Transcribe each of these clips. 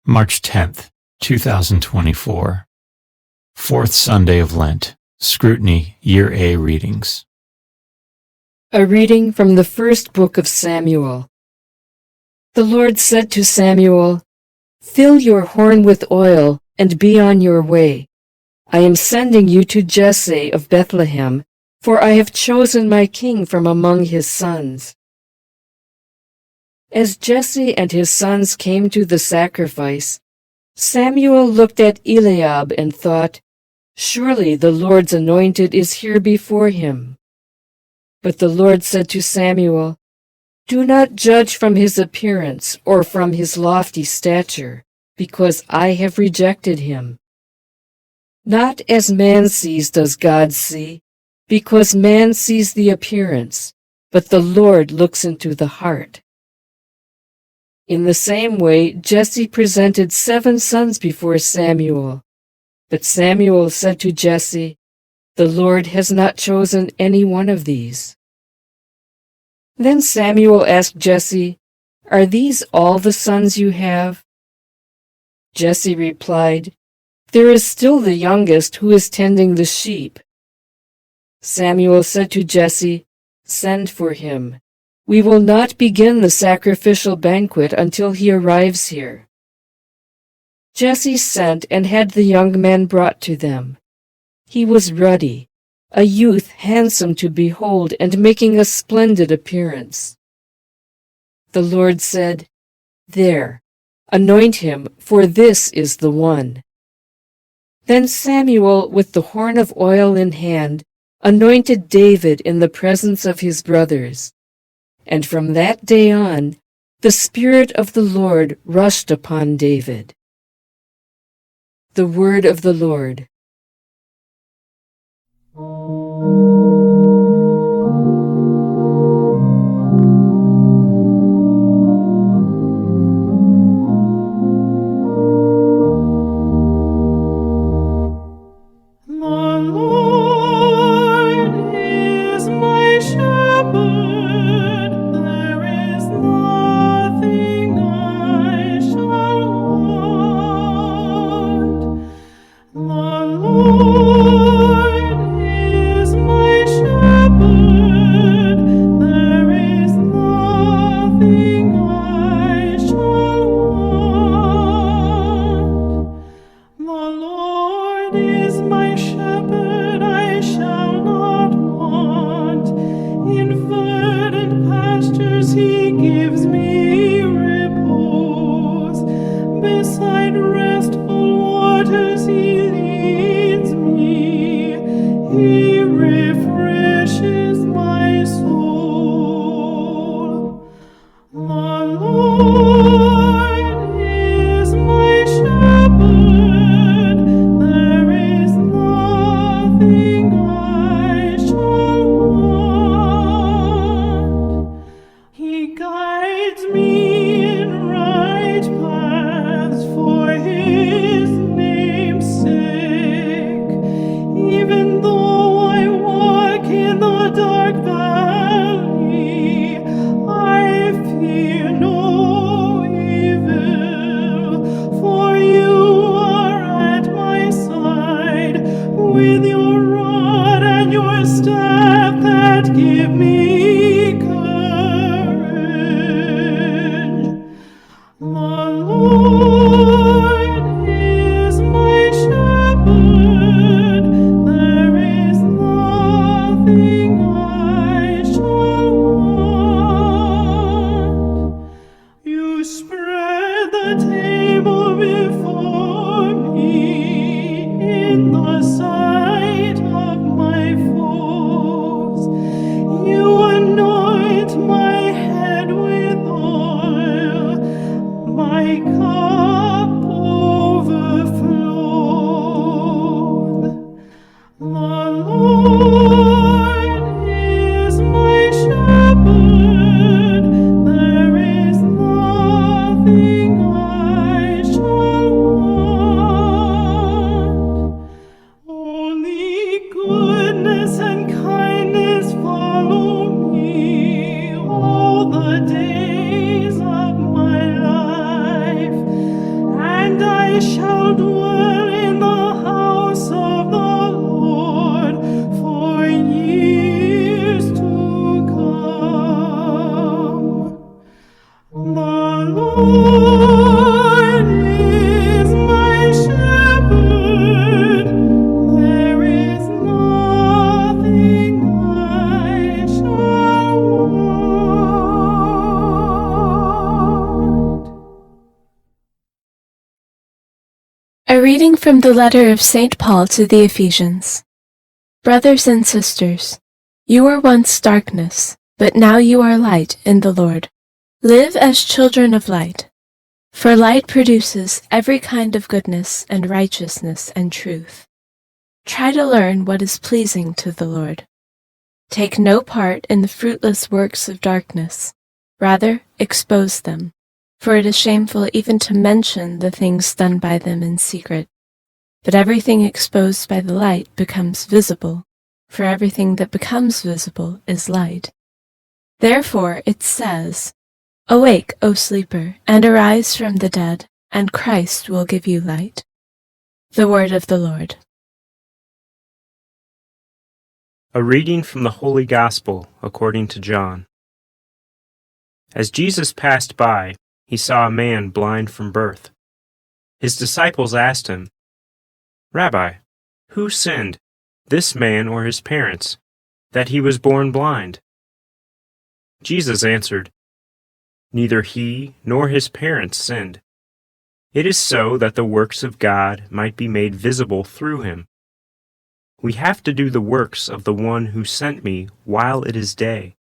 March 10th, 2024. Fourth Sunday of Lent. Scrutiny, Year A readings. A reading from the first book of Samuel. The Lord said to Samuel, "Fill your horn with oil and be on your way. I am sending you to Jesse of Bethlehem, for I have chosen my king from among his sons." As Jesse and his sons came to the sacrifice, Samuel looked at Eliab and thought, "Surely the Lord's anointed is here before him." But the Lord said to Samuel, "Do not judge from his appearance or from his lofty stature, because I have rejected him. Not as man sees does God see, because man sees the appearance, but the Lord looks into the heart." In the same way, Jesse presented 7 sons before Samuel. But Samuel said to Jesse, "The Lord has not chosen any one of these." Then Samuel asked Jesse, "Are these all the sons you have?" Jesse replied, "There is still the youngest who is tending the sheep." Samuel said to Jesse, "Send for him. We will not begin the sacrificial banquet until he arrives here." Jesse sent and had the young man brought to them. He was ruddy, a youth handsome to behold and making a splendid appearance. The Lord said, "There, anoint him, for this is the one." Then Samuel, with the horn of oil in hand, anointed David in the presence of his brothers. And from that day on, the Spirit of the Lord rushed upon David. The word of the Lord. He gives me repose. Beside restful waters he leads me. He refreshes my soul. The Lord is my shepherd. There is nothing I shall want. He guides me in right paths for his name's sake. Even though I walk in the dark valley, I fear no evil, for you are at my side, with your rod and your staff that give me courage. The Lord is my shepherd, there is nothing I shall want. You spread the table before me in the sight of my foes. You anoint my head with oil, my cup overflowed. The Lord is my shepherd, there is nothing I shall want. Only goodness and kindness follow me all the days of my life, I shall dwell in the house of the Lord for years to come. The Lord is my shepherd, there is nothing I shall want. A reading from the letter of St. Paul to the Ephesians. Brothers and sisters, you were once darkness, but now you are light in the Lord. Live as children of light, for light produces every kind of goodness and righteousness and truth. Try to learn what is pleasing to the Lord. Take no part in the fruitless works of darkness, rather expose them, for it is shameful even to mention the things done by them in secret. But everything exposed by the light becomes visible, for everything that becomes visible is light. Therefore it says, "Awake, O sleeper, and arise from the dead, and Christ will give you light." The word of the Lord. A reading from the Holy Gospel according to John. As Jesus passed by, he saw a man blind from birth. His disciples asked him, "Rabbi, who sinned, this man or his parents, that he was born blind?" Jesus answered, "Neither he nor his parents sinned. It is so that the works of God might be made visible through him. We have to do the works of the one who sent me while it is day.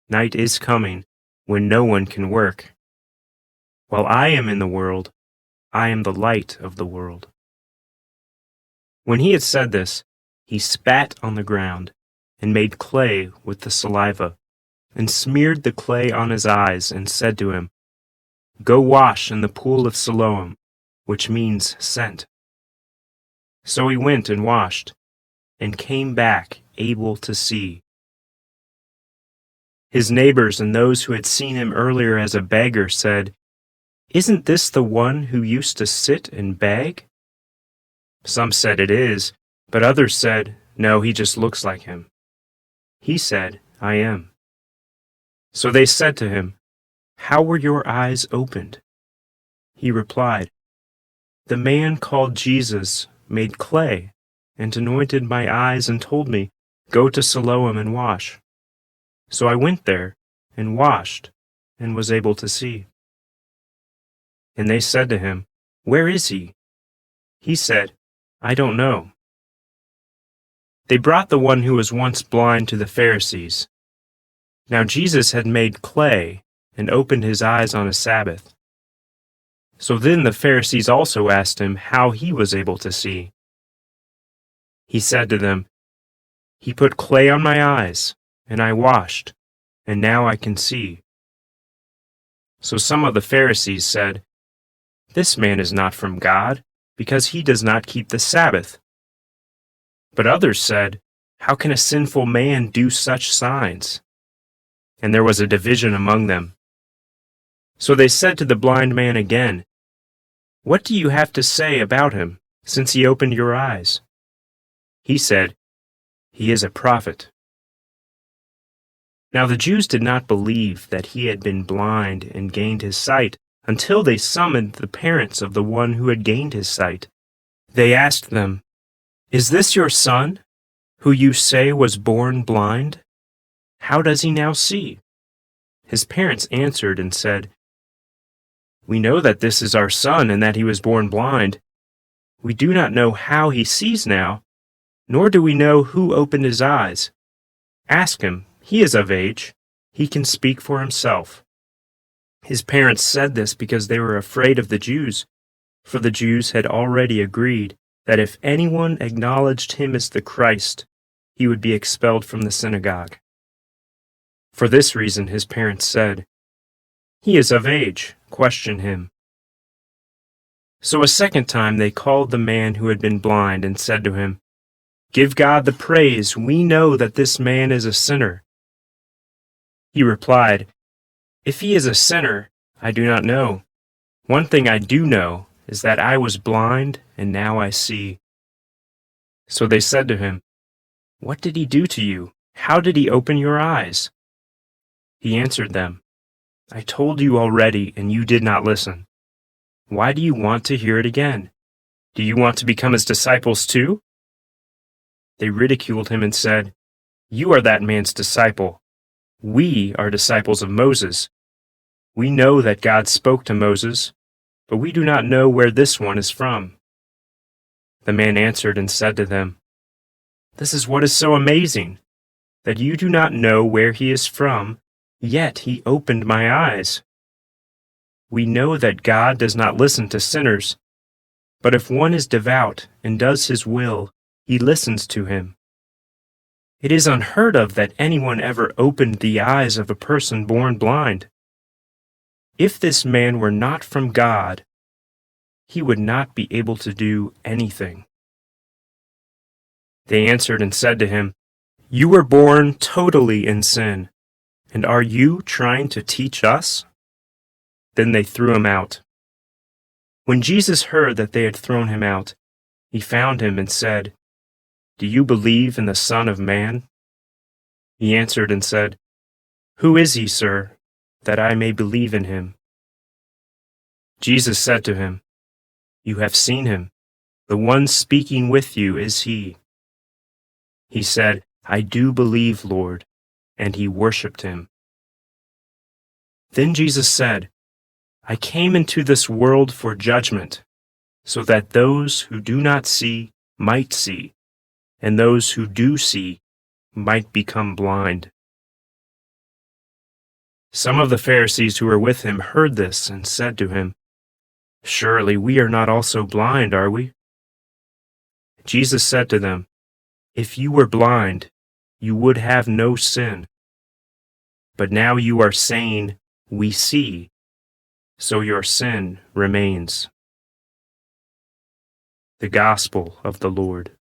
Night is coming, when no one can work. While I am in the world, I am the light of the world." When he had said this, he spat on the ground, and made clay with the saliva, and smeared the clay on his eyes, and said to him, "Go wash in the pool of Siloam," which means sent. So he went and washed, and came back able to see. His neighbors and those who had seen him earlier as a beggar said, "Isn't this the one who used to sit and beg?" Some said it is, but others said, "No, he just looks like him." He said, "I am." So they said to him, "How were your eyes opened?" He replied, "The man called Jesus made clay and anointed my eyes and told me, 'Go to Siloam and wash.' So I went there and washed and was able to see." And they said to him, "Where is he?" He said, "I don't know." They brought the one who was once blind to the Pharisees. Now Jesus had made clay and opened his eyes on a Sabbath. So then the Pharisees also asked him how he was able to see. He said to them, "He put clay on my eyes, and I washed, and now I can see." So some of the Pharisees said, "This man is not from God, because he does not keep the Sabbath." But others said, "How can a sinful man do such signs?" And there was a division among them. So they said to the blind man again, "What do you have to say about him, since he opened your eyes?" He said, "He is a prophet." Now the Jews did not believe that he had been blind and gained his sight until they summoned the parents of the one who had gained his sight. They asked them, "Is this your son, who you say was born blind? How does he now see?" His parents answered and said, "We know that this is our son and that he was born blind. We do not know how he sees now, nor do we know who opened his eyes. Ask him, he is of age. He can speak for himself." His parents said this because they were afraid of the Jews, for the Jews had already agreed that if anyone acknowledged him as the Christ, he would be expelled from the synagogue. For this reason his parents said, "He is of age, question him." So a second time they called the man who had been blind and said to him, "Give God the praise, we know that this man is a sinner." He replied, "If he is a sinner, I do not know. One thing I do know is that I was blind, and now I see." So they said to him, "What did he do to you? How did he open your eyes?" He answered them, "I told you already, and you did not listen. Why do you want to hear it again? Do you want to become his disciples too?" They ridiculed him and said, "You are that man's disciple. We are disciples of Moses. We know that God spoke to Moses, but we do not know where this one is from." The man answered and said to them, "This is what is so amazing, that you do not know where he is from, yet he opened my eyes. We know that God does not listen to sinners, but if one is devout and does his will, he listens to him. It is unheard of that anyone ever opened the eyes of a person born blind. If this man were not from God, he would not be able to do anything." They answered and said to him, "You were born totally in sin, and are you trying to teach us?" Then they threw him out. When Jesus heard that they had thrown him out, he found him and said, "Do you believe in the Son of Man?" He answered and said, "Who is he, sir, that I may believe in him?" Jesus said to him, "You have seen him. The one speaking with you is he." He said, "I do believe, Lord," and he worshipped him. Then Jesus said, "I came into this world for judgment, so that those who do not see might see, and those who do see might become blind." Some of the Pharisees who were with him heard this and said to him, "Surely we are not also blind, are we?" Jesus said to them, "If you were blind, you would have no sin. But now you are saying, 'We see,' so your sin remains." The Gospel of the Lord.